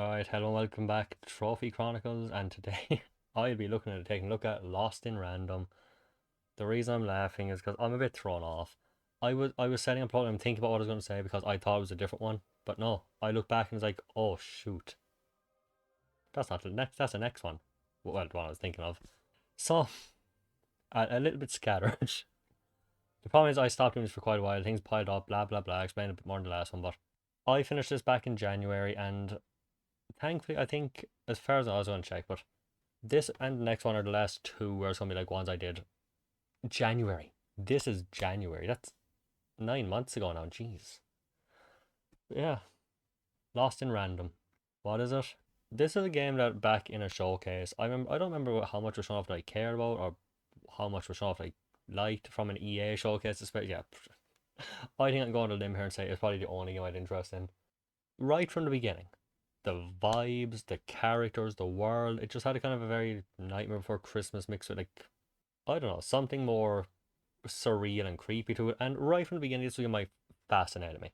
Alright, hello and welcome back to Trophy Chronicles, and today I'll be taking a look at Lost in Random. The reason I'm laughing is because I'm a bit thrown off. I was setting up and thinking about what I was going to say because I thought it was a different one, but no, I look back and it's like, oh shoot, that's not the next, that's the next one. Well, the one I was thinking of. So, a little bit scattered. The problem is I stopped doing this for quite a while, things piled up, blah blah blah, I explained a bit more in the last one, but I finished this back in January, and thankfully I think, as far as I was going to check, but this and the next one are the last two where it's gonna be like ones I did January. This is January. That's 9 months ago now. Jeez. But yeah, Lost in Random. What is it? This is a game that back in a showcase. I don't remember how much was shown off that I cared about or how much was shown off that I liked from an EA showcase. Yeah, I think I can go on a limb here and say it's probably the only game I had interest in right from the beginning. The vibes, the characters, the world. It just had a kind of a very Nightmare Before Christmas mix with, like, I don't know, something more surreal and creepy to it. And right from the beginning, this game fascinated me.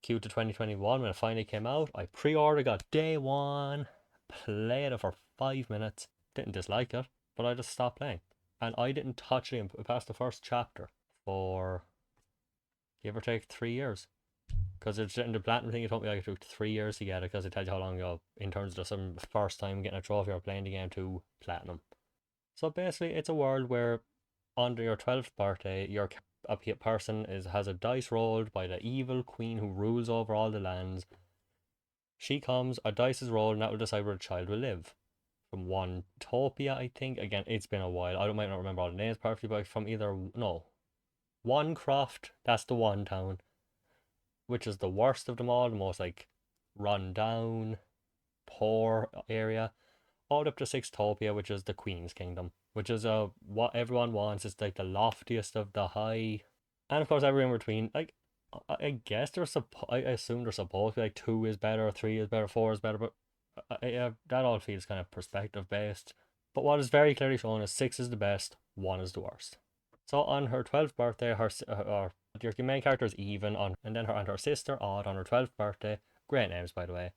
Q to 2021 when it finally came out. I pre-ordered, got day one, played it for 5 minutes, didn't dislike it, but I just stopped playing. And I didn't touch it past the first chapter for give or take 3 years. Because it's in the platinum thing, it took me like 3 years to get it because it tells you how long ago in terms of some first time getting a trophy or playing the game to platinum. So basically, it's a world where on your 12th birthday, a person has a dice rolled by the evil queen who rules over all the lands. She comes, a dice is rolled, and that will decide where the child will live. From one Topia, I think. Again, it's been a while. I might not remember all the names perfectly, but from either no, one croft. That's the one town, which is the worst of them all, the most like run down, poor area, all up to Sixtopia, which is the Queen's Kingdom, which is what everyone wants. It's like the loftiest of the high, and of course everyone in between. Like I guess I assume they're supposed to be like two is better, three is better, four is better, but that all feels kind of perspective based. But what is very clearly shown is six is the best, one is the worst. So on her 12th birthday, your main character is Even and then her sister Odd on her 12th birthday. Great names, by the way.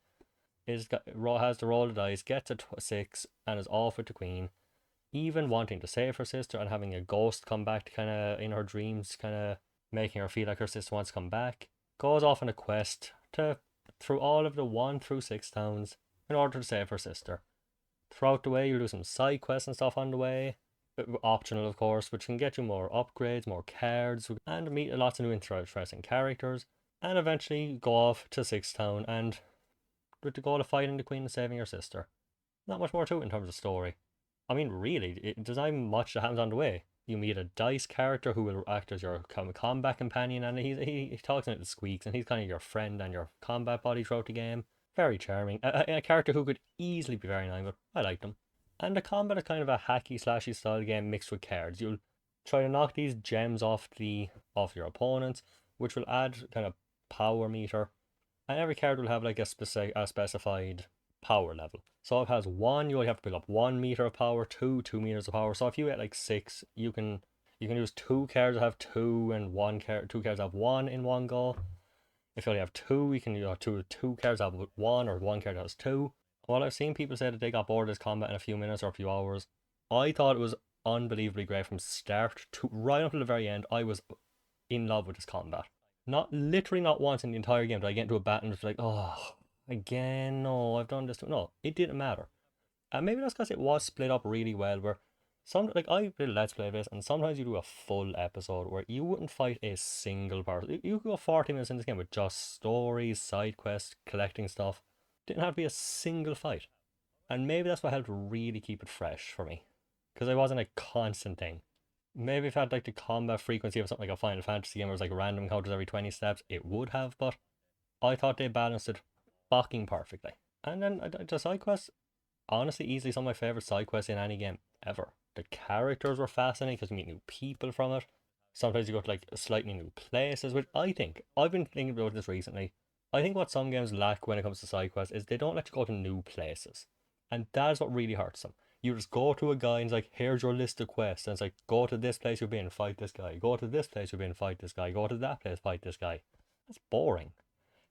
Has to roll the dice, gets a six, and is off with the queen. Even wanting to save her sister and having a ghost come back to kind of in her dreams, kind of making her feel like her sister wants to come back, goes off on a quest to through all of the 1 through 6 towns in order to save her sister. Throughout the way, you'll do some side quests and stuff on the way, optional of course, which can get you more upgrades, more cards, and meet lots of new interesting characters, and eventually go off to Sixth Town and with the goal of fighting the Queen and saving your sister. Not much more to it in terms of story. I mean, really, there's not much that happens on the way. You meet a dice character who will act as your combat companion, and he talks in it squeaks, and he's kind of your friend and your combat buddy throughout the game. Very charming. A character who could easily be very annoying, but I liked him. And the combat is kind of a hacky slashy style game mixed with cards. You'll try to knock these gems off your opponents, which will add kind of power meter. And every card will have like a specified power level. So if it has one, you only have to build up 1 meter of power, 2 meters of power. So if you get like six, you can use two cards that have two and two cards that have one in one go. If you only have two, you can use two cards that have one, or one card that has two. Well, I've seen people say that they got bored of this combat in a few minutes or a few hours. I thought it was unbelievably great from start to right up to the very end. I was in love with this combat. Not once in the entire game did I get into a battle and just like, oh, again, no, I've done this. No, it didn't matter. And maybe that's because it was split up really well. Where I did a let's play this, and sometimes you do a full episode where you wouldn't fight a single person. You could go 40 minutes in this game with just stories, side quests, collecting stuff. Didn't have to be a single fight. And maybe that's what helped really keep it fresh for me. Because it wasn't a constant thing. Maybe if I had like the combat frequency of something like a Final Fantasy game where it was like random encounters every 20 steps, it would have, but I thought they balanced it fucking perfectly. And then the side quests, honestly, easily some of my favourite side quests in any game ever. The characters were fascinating because you meet new people from it. Sometimes you go to like slightly new places, which I think, I've been thinking about this recently. I think what some games lack when it comes to side quests is they don't let you go to new places. And that is what really hurts them. You just go to a guy and it's like, here's your list of quests. And it's like, go to this place you've been, fight this guy. Go to this place you've been, fight this guy. Go to that place, fight this guy. That's boring.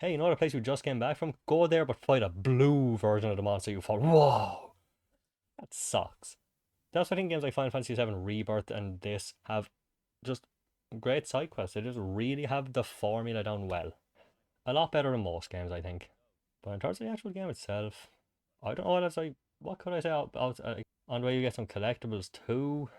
hey, you know the place you just came back from? Go there, but fight a blue version of the monster you fought. Whoa, that sucks. That's why I think games like Final Fantasy VII Rebirth and this have just great side quests. They just really have the formula down well. A lot better than most games, I think. But in terms of the actual game itself, I don't know what else what could I say on the way you get some collectibles too,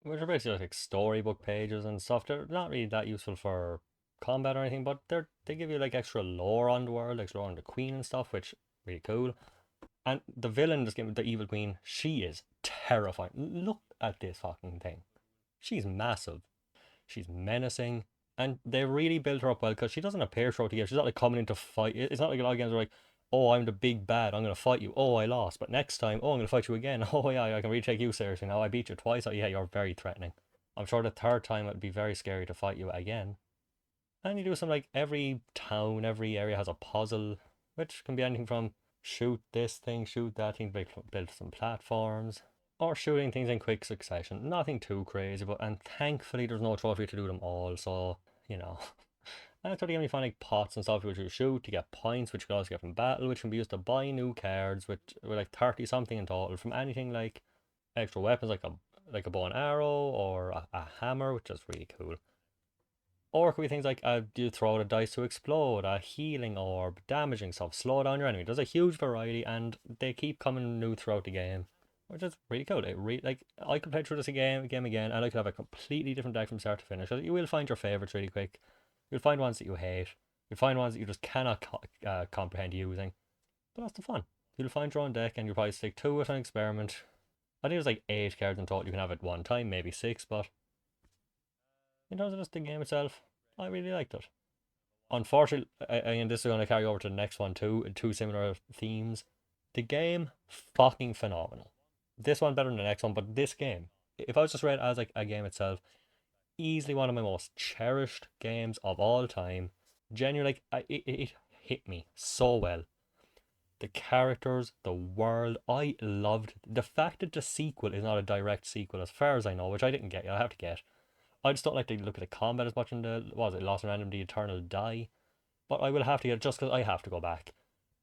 which are basically like storybook pages and stuff. They're not really that useful for combat or anything, but they give you like extra lore on the world, extra lore on the queen and stuff, which really cool. And the villain in this game, the evil queen, she is terrifying. Look at this fucking thing. She's massive. She's menacing. And they really built her up well because she doesn't appear throughout the game. She's not like coming into fight. It's not like a lot of games are like, oh, I'm the big bad. I'm going to fight you. Oh, I lost. But next time, oh, I'm going to fight you again. Oh, yeah, I can really take you seriously now. I beat you twice. Oh, yeah, you're very threatening. I'm sure the third time it would be very scary to fight you again. And you do some like every town, every area has a puzzle, which can be anything from shoot this thing, shoot that thing, build some platforms, or shooting things in quick succession. Nothing too crazy, but and thankfully there's no trophy to do them all, so you know. And that's where you find like pots and stuff which you shoot to get points, which you can also get from battle, which can be used to buy new cards, which with like 30 something in total, from anything like extra weapons like a bow and arrow or a hammer, which is really cool. Or it could be things like you throw the dice to explode, a healing orb, damaging stuff, slow down your enemy. There's a huge variety and they keep coming new throughout the game, which is really cool. Like I could play through this game again, and I could have a completely different deck from start to finish. You will find your favorites really quick. You'll find ones that you hate. You'll find ones that you just cannot comprehend using. But that's the fun. You'll find your own deck and you'll probably stick to it and experiment. I think there's like 8 cards in total you can have at one time, maybe 6, but in terms of just the game itself, I really liked it. Unfortunately, and this is going to carry over to the next one too, two similar themes. The game, fucking phenomenal. This one better than the next one, but this game, if I was just read as like a game itself, easily one of my most cherished games of all time. Genuinely, like it hit me so well. The characters, the world, I loved the fact that the sequel is not a direct sequel, as far as I know, which I didn't get. I have to get. I just don't like to look at the combat as much in the was it Lost in Random, The Eternal Die, but I will have to get it just because I have to go back.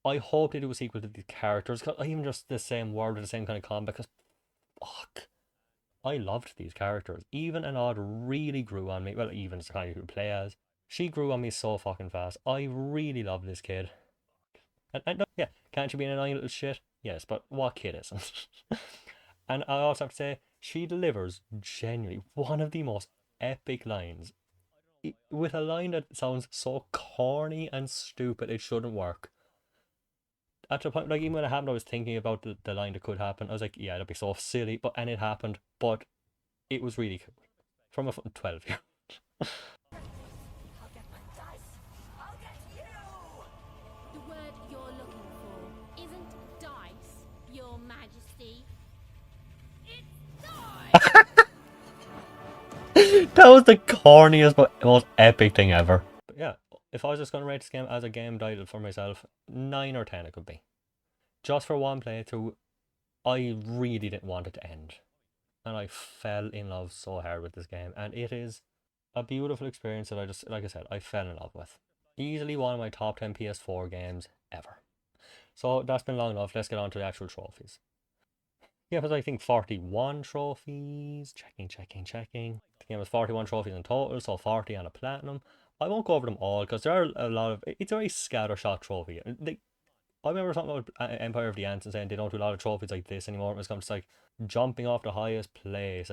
I hope they do a sequel to the characters, cause even just the same world with the same kind of combat. Because fuck, I loved these characters. Even an odd really grew on me. Well, even as the kind of who play as, she grew on me so fucking fast. I really love this kid. And yeah, can't she be an annoying little shit? Yes, but what kid isn't? And I also have to say, she delivers genuinely one of the most epic lines. With a line that sounds so corny and stupid, it shouldn't work. At the point, like even when it happened, I was thinking about the line that could happen. I was like, yeah, that'd be so silly, but and it happened. But it was really cool from a 12-year. I'll get my dice. I'll get you. The word you're looking for isn't dice, Your Majesty. It's dice. That was the corniest but most epic thing ever. But yeah, if I was just going to rate this game as a game title for myself, 9 or 10 it could be. Just for one playthrough, I really didn't want it to end. And I fell in love so hard with this game. And it is a beautiful experience that I just, like I said, I fell in love with. Easily one of my top 10 PS4 games ever. So that's been long enough. Let's get on to the actual trophies. Yeah, it was I think 41 trophies. Checking. The game was 41 trophies in total, so 40 on a platinum. I won't go over them all because there are a lot of. It's a very scattershot trophy. I remember talking about Empire of the Ants and saying they don't do a lot of trophies like this anymore. It was kind of like jumping off the highest place,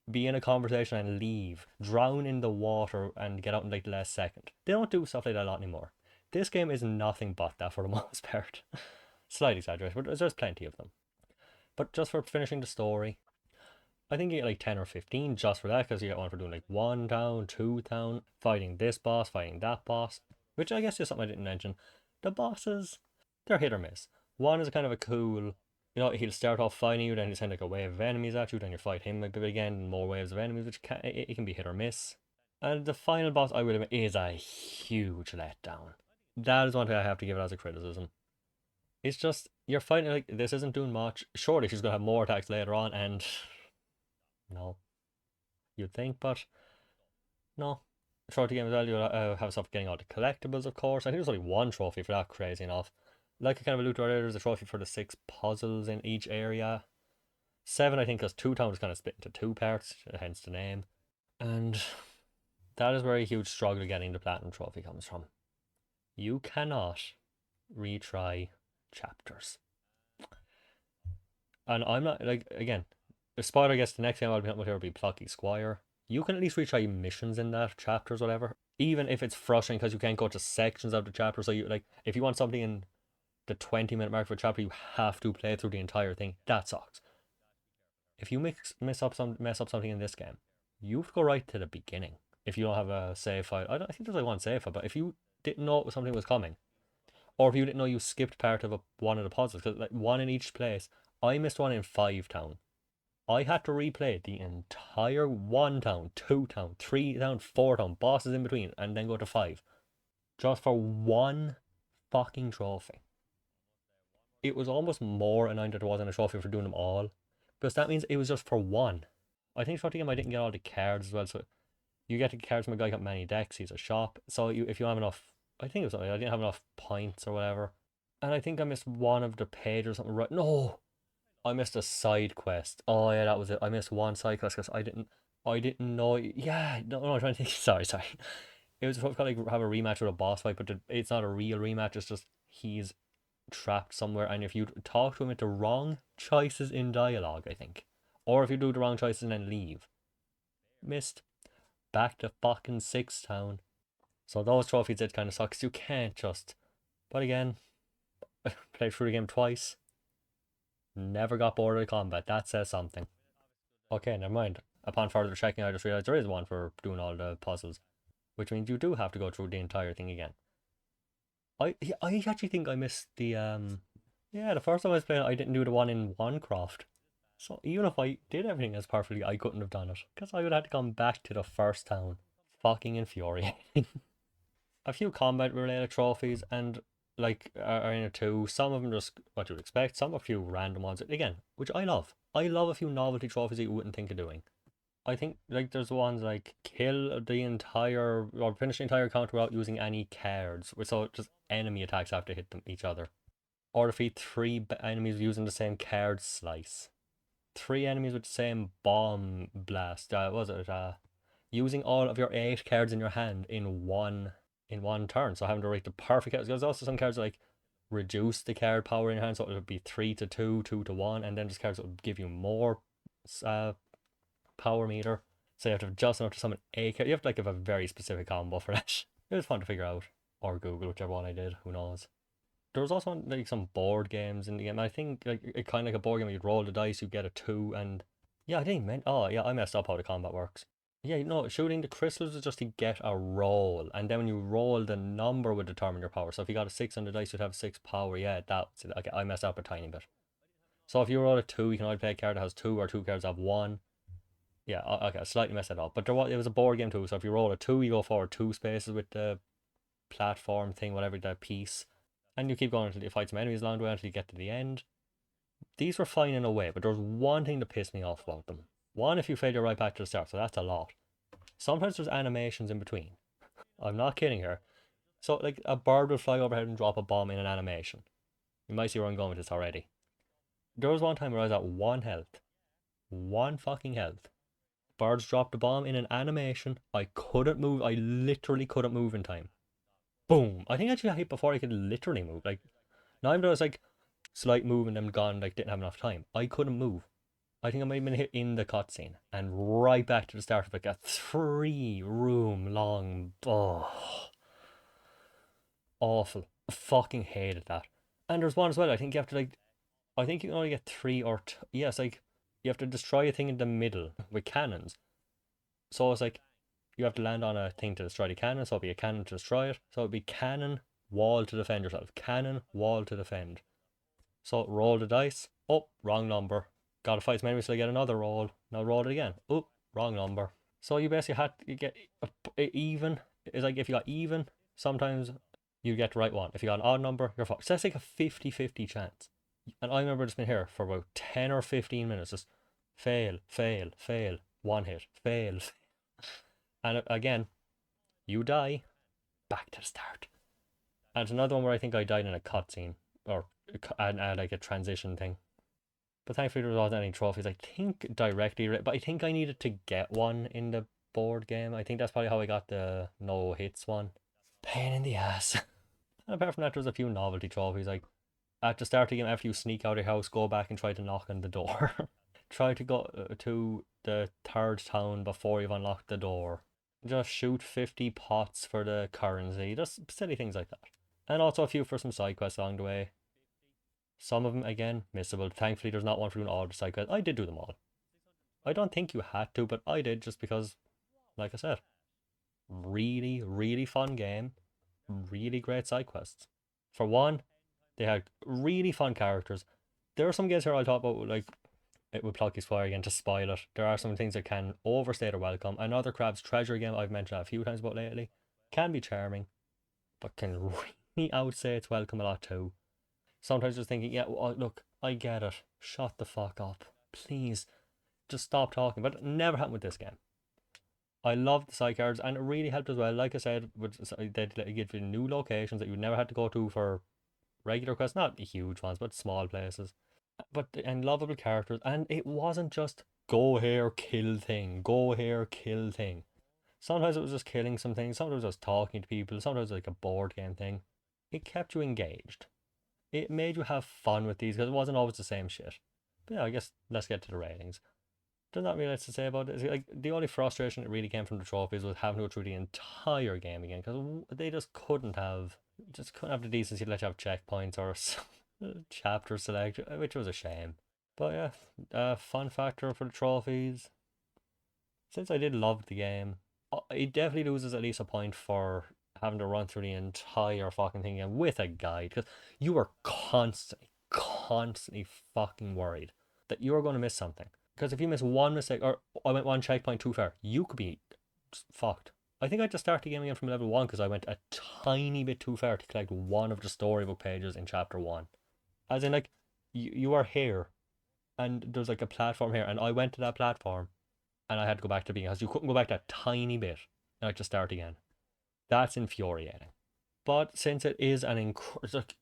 be in a conversation and leave, drown in the water and get out in like the last second. They don't do stuff like that a lot anymore. This game is nothing but that for the most part. Slightly exaggerated, but there's plenty of them. But just for finishing the story, I think you get like 10 or 15 just for that, because you get one for doing like 1 town, 2 town, fighting this boss, fighting that boss, which I guess is something I didn't mention. The bosses, they're hit or miss. One is kind of a cool, he'll start off fighting you, then he'll send like a wave of enemies at you, then you fight him a bit again, more waves of enemies, which it can be hit or miss. And the final boss, I will admit, is a huge letdown. That is one thing I have to give it as a criticism. It's just, you're fighting like, this isn't doing much. Surely she's going to have more attacks later on, and no. You'd think, but no. trophy game as well, you have stuff getting all the collectibles, of course. I think there's only one trophy for that, crazy enough. Like I kind of alluded to earlier, there's a trophy for the 6 puzzles in each area. 7, I think, because Two Town is kind of split into 2 parts, hence the name. And that is where a huge struggle getting the Platinum Trophy comes from. You cannot retry chapters. And I'm not, like, again, the spoiler, I guess the next game I'll be talking about here will be Plucky Squire. You can at least retry missions in that, chapters, whatever. Even if it's frustrating because you can't go to sections of the chapter. So you, like, if you want something in the 20-minute mark for a chapter, you have to play through the entire thing. That sucks. If you mess up something in this game, you have to go right to the beginning. If you don't have a save file, I think there's like one save file, but if you didn't know something was coming, or if you didn't know you skipped part of one of the puzzles, because like one in each place, I missed one in 5 Town. I had to replay the entire 1 Town, 2 Town, 3 Town, 4 Town, bosses in between, and then go to 5, just for one fucking trophy. It was almost more annoying that there wasn't a trophy for doing them all, because that means it was just for one. I think for the game I didn't get all the cards as well, so you get the cards from a guy who got many decks. He's a shop, so if you have enough, I think it was something, I didn't have enough points or whatever, and I think I missed one of the pages or something. Right? No, I missed a side quest. Oh yeah, that was it. I missed one side quest because I didn't know. Yeah, no, I'm trying to think. Sorry. It was supposed to like have a rematch with a boss fight, but it's not a real rematch. It's just he's trapped somewhere, and if you talk to him into wrong choices in dialogue, I think, or if you do the wrong choices and then leave, missed. Back to fucking 6 Town. So those trophies did kind of suck 'cause you can't just. But again, played through the game twice. Never got bored of the combat. That says something. Okay, never mind. Upon further checking, I just realized there is one for doing all the puzzles, which means you do have to go through the entire thing again. I actually think I missed the yeah, the first time I was playing, I didn't do the one in Onecroft. So even if I did everything as perfectly, I couldn't have done it because I would have to come back to the first town. Fucking infuriating. A few combat related trophies and like are in it too. Some of them just what you would expect. Some a few random ones again, which I love. I love a few novelty trophies that you wouldn't think of doing. I think like there's ones like kill the entire or finish the entire counter without using any cards, so just enemy attacks have to hit them each other, or defeat 3 enemies using the same card slice. 3 enemies with the same bomb blast. Was it using all of your 8 cards in your hand in one turn? So having to rate the perfect cards. There's also some cards that, like reduce the card power in your hand, so it would be 3 to 2, 2 to 1, and then there's cards that would give you more power meter. So you have to have just enough to summon a card. You have to like have a very specific combo for that. It was fun to figure out, or Google, whichever one I did. Who knows? There was also like some board games in the game. I think like it kind of like a board game. You'd roll the dice, you get a 2, and yeah, I didn't mean. Oh yeah, I messed up how the combat works. Yeah, no, shooting the crystals is just to get a roll, and then when you roll, the number would determine your power. So if you got a 6 on the dice, you'd have 6 power. Yeah, that's it. Okay, I messed up a tiny bit. So if you roll a 2, you can either play a card that has 2 or 2 cards that have 1. Yeah, okay, I slightly messed it up. But it was a board game too. So if you roll a 2, you go forward 2 spaces with the platform thing, whatever that piece, and you keep going until you fight some enemies along the way until you get to the end. These were fine in a way, but there was one thing that pissed me off about them. One, if you fail, you're right back to the start, so that's a lot. Sometimes there's animations in between. I'm not kidding here. So, like, a bird will fly overhead and drop a bomb in an animation. You might see where I'm going with this already. There was one time where I was at 1 health. 1 fucking health. Birds dropped a bomb in an animation. I couldn't move. I literally couldn't move in time. Boom. I think actually I hit before I could literally move. Like, not even though I was like slight move and then gone, like didn't have enough time. I couldn't move. I think I might have been hit in the cutscene and right back to the start of like a 3 room long. Oh, awful. I fucking hated that. And there's one as well. I think you have to like. I think you can only get 3 or yes, like you have to destroy a thing in the middle with cannons. So it's like you have to land on a thing to destroy the cannon. So it'll be a cannon to destroy it. So it'll be cannon, wall to defend yourself. Cannon, wall to defend. So roll the dice. Oh, wrong number. Gotta fight some enemies till I get another roll. Now roll it again. Oh, wrong number. So you basically had to get even. It's like if you got even, sometimes you get the right one. If you got an odd number, you're fucked. So that's like a 50-50 chance. And I remember just been here for about 10 or 15 minutes. Just fail, fail, fail. One hit. Fail. And again, You die, back to the start. And it's another one where I think I died in a cutscene or like a transition thing. But thankfully there wasn't any trophies. I think directly, but I think I needed to get one in the board game. I think that's probably how I got the no hits one. Pain in the ass. And apart from that, there was a few novelty trophies. Like at the start of the game, after you sneak out of your house, go back and try to knock on the door. Try to go to the third town before you've unlocked the door. Just shoot 50 pots for the currency. Just silly things like that. And also a few for some side quests along the way. Some of them, again, missable. Thankfully, there's not one for doing all the side quests. I did do them all. I don't think you had to, but I did just because, like I said, really, really fun game. Really great side quests. For one, they had really fun characters. There are some games here I'll talk about, like, it would pluck his fire again to spoil it. There are some things that can overstay their welcome. Another Crab's Treasure game I've mentioned a few times about lately can be charming, but can really outstay its welcome a lot too. Sometimes just thinking, yeah, well, look, I get it. Shut the fuck up. Please, just stop talking. But it never happened with this game. I loved the side cards, and it really helped as well. Like I said, they'd give you new locations that you never had to go to for regular quests. Not huge ones, but small places. But and lovable characters, and it wasn't just go here, kill thing, go here, kill thing. Sometimes it was just killing some things, sometimes it was talking to people, sometimes it was like a board game thing. It kept you engaged. It made you have fun with these because it wasn't always the same shit. But yeah, I guess let's get to the ratings. There's not really much to say about it. Like the only frustration that really came from the trophies was having to go through the entire game again because they just couldn't have the decency to let you have checkpoints or chapter select, which was a shame. But yeah, fun factor for the trophies. Since I did love the game, it definitely loses at least a point for having to run through the entire fucking thing again with a guide because you were constantly fucking worried that you were going to miss something. Because if you miss one mistake or I went one checkpoint too far, you could be fucked. I think I just started the game again from level 1 because I went a tiny bit too far to collect one of the storybook pages in chapter 1. As in, like, you are here and there's like a platform here, and I went to that platform and I had to go back to the beginning because you couldn't go back that tiny bit and I just start again. That's infuriating. But since it is it's like,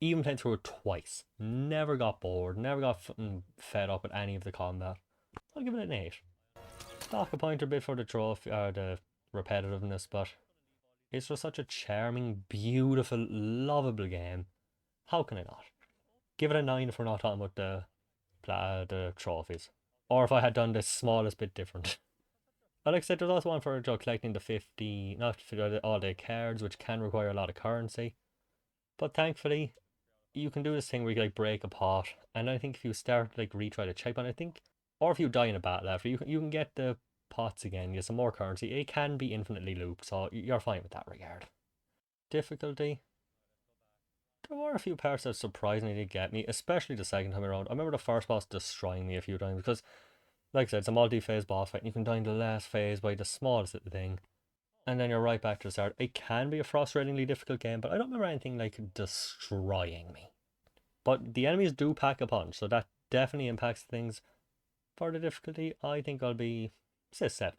even playing through it twice, never got bored, never got fed up with any of the combat. I'll give it an 8. Dock a point a bit for the trophy, the repetitiveness, but it's just such a charming, beautiful, lovable game. How can I not? Give it a 9 if we're not talking about the trophies. Or if I had done the smallest bit different. But like I said, there's also one for collecting the 50, not for all the cards, which can require a lot of currency. But thankfully, you can do this thing where you like break a pot, and I think if you start like retry the checkpoint, I think, or if you die in a battle after, you can get the pots again, get some more currency. It can be infinitely looped, so you're fine with that regard. Difficulty. There were a few parts that surprisingly did get me, especially the second time around. I remember the first boss destroying me a few times because, like I said, it's a multi-phase boss fight, and you can die in the last phase by the smallest little thing, and then you're right back to the start. It can be a frustratingly difficult game, but I don't remember anything like destroying me. But the enemies do pack a punch, so that definitely impacts things. For the difficulty, I think I'll be, say, 7.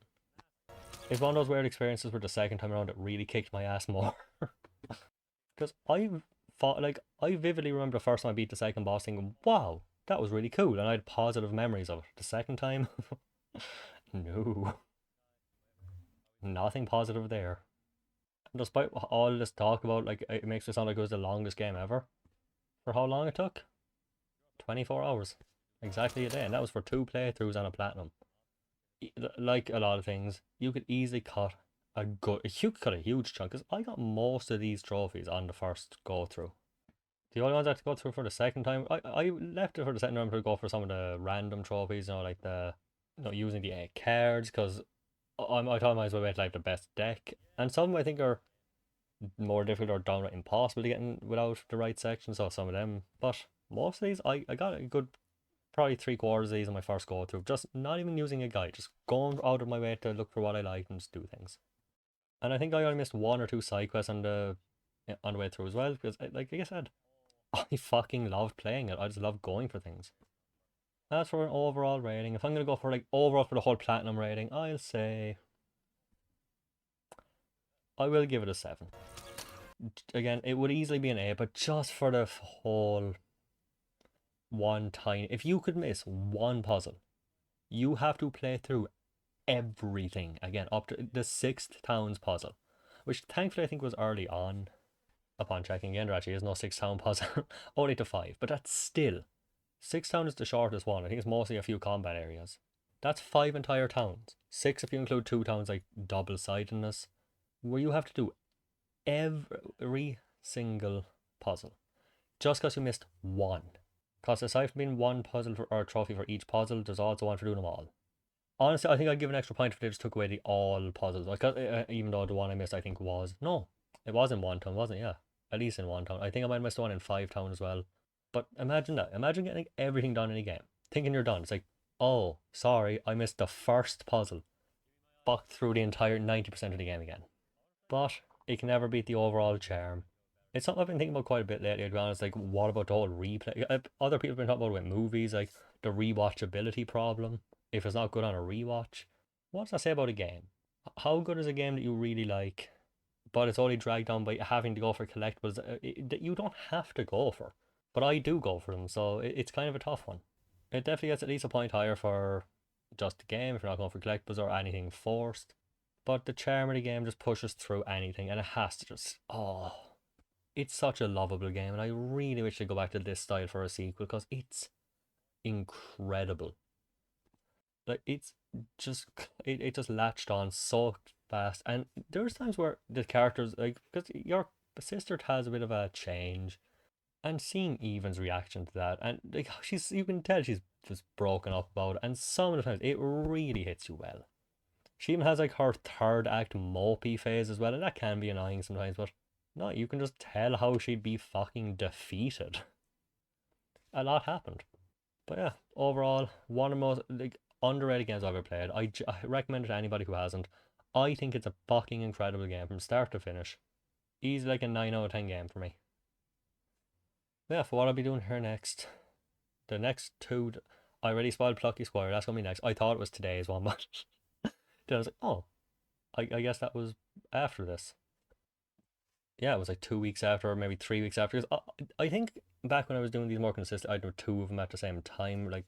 It's one of those weird experiences where the second time around it really kicked my ass more. Because I vividly remember the first time I beat the second boss thinking, wow, that was really cool, and I had positive memories of it. The second time, no, nothing positive there. And despite all this talk about, like, it makes it sound like it was the longest game ever. For how long it took? 24 hours. Exactly a day, and that was for 2 playthroughs and a platinum. Like a lot of things, you could easily cut you could cut a huge chunk, because I got most of these trophies on the first go through. The only ones I had to go through for the second time, I left it for the second time to go for some of the random trophies, like using the 8 cards, because I thought I might as well wait like the best deck. And some I think are more difficult or downright impossible to get in without the right sections, or some of them. But most of these, I got a good, probably 3/4 of these on my first go through, just not even using a guide, just going out of my way to look for what I like and just do things. And I think I only missed 1 or 2 side quests on the way through as well, because like I said, I fucking loved playing it. I just love going for things. As for an overall rating, if I'm gonna go for like overall for the whole platinum rating, I'll say I will give it a 7. Again, it would easily be an 8, but just for the whole one tiny. If you could miss one puzzle, you have to play through everything again, up to the sixth town's puzzle, which thankfully I think was early on. Upon checking again, there actually is no sixth town puzzle, only to 5, but that's still. Sixth town is the shortest one. I think it's mostly a few combat areas. That's 5 entire towns. 6 if you include 2 towns like double sidedness, where you have to do every single puzzle just because you missed one. Because aside from being one puzzle or trophy for each puzzle, there's also one for doing them all. Honestly, I think I'd give an extra point if they just took away the all puzzles. Like, even though the one I missed, I think was. No, it was in one town, wasn't it? Yeah. At least in one town. I think I might have missed one in 5 town as well. But imagine that. Imagine getting everything done in a game. Thinking you're done. It's like, oh, sorry, I missed the first puzzle. Fucked through the entire 90% of the game again. But it can never beat the overall charm. It's something I've been thinking about quite a bit lately, to be honest. Like, what about the whole replay? Other people have been talking about it with movies, like the rewatchability problem. If it's not good on a rewatch, what does that say about a game? How good is a game that you really like, but it's only dragged down by having to go for collectibles that you don't have to go for? But I do go for them, so it's kind of a tough one. It definitely gets at least a point higher for just the game if you're not going for collectibles or anything forced. But the charm of the game just pushes through anything, and it has to just it's such a lovable game, and I really wish they'd go back to this style for a sequel because it's incredible. Like it's just it just latched on so fast, and there's times where the characters like because your sister has a bit of a change, and seeing Evan's reaction to that, and like she's you can tell she's just broken up about it, and some of the times it really hits you well. She even has like her third act mopey phase as well, and that can be annoying sometimes, but no, you can just tell how she'd be fucking defeated. A lot happened. But yeah, overall, one of the most like underrated games I've ever played. I recommend it to anybody who hasn't. I think it's a fucking incredible game from start to finish. Easily like a 9 out of 10 game for me. Yeah, for what I'll be doing here next. The next two, I already spoiled Plucky Squire. That's gonna be next. I thought it was today's one, but then I was like, oh, I guess that was after this. Yeah, it was like 2 weeks after, or maybe 3 weeks after. Because I think back when I was doing these more consistent, I'd do 2 of them at the same time. Like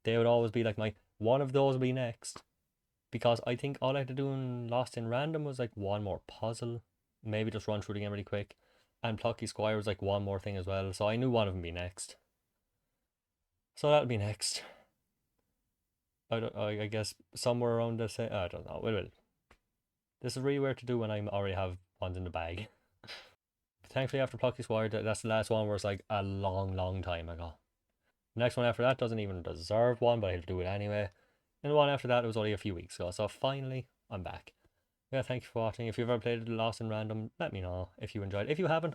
they would always be like my one of those will be next. Because I think all I had to do in Lost in Random was like one more puzzle, maybe just run through the game really quick, and Plucky Squire was like one more thing as well. So I knew one of them would be next. So that'll be next. I guess somewhere around the same. I don't know. Well, this is really weird to do when I already have ones in the bag. Thankfully, after Plucky Squire, that's the last one where it's like a long, long time ago. The next one after that doesn't even deserve one, but I'll do it anyway. And the one after that, it was only a few weeks ago. So finally, I'm back. Yeah, thank you for watching. If you've ever played Lost in Random, let me know if you enjoyed it. If you haven't,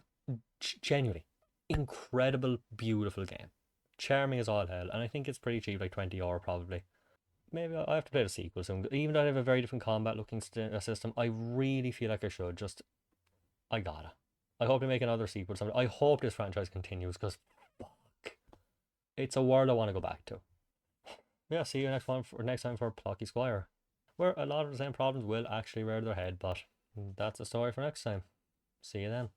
genuinely, incredible, beautiful game. Charming as all hell. And I think it's pretty cheap, like 20 € probably. Maybe I have to play the sequel soon. Even though I have a very different combat looking system, I really feel like I should. Just, I gotta. I hope they make another sequel. I hope this franchise continues because fuck, it's a world I want to go back to. Yeah, see you next time for Plucky Squire, where a lot of the same problems will actually rear their head, but that's a story for next time. See you then.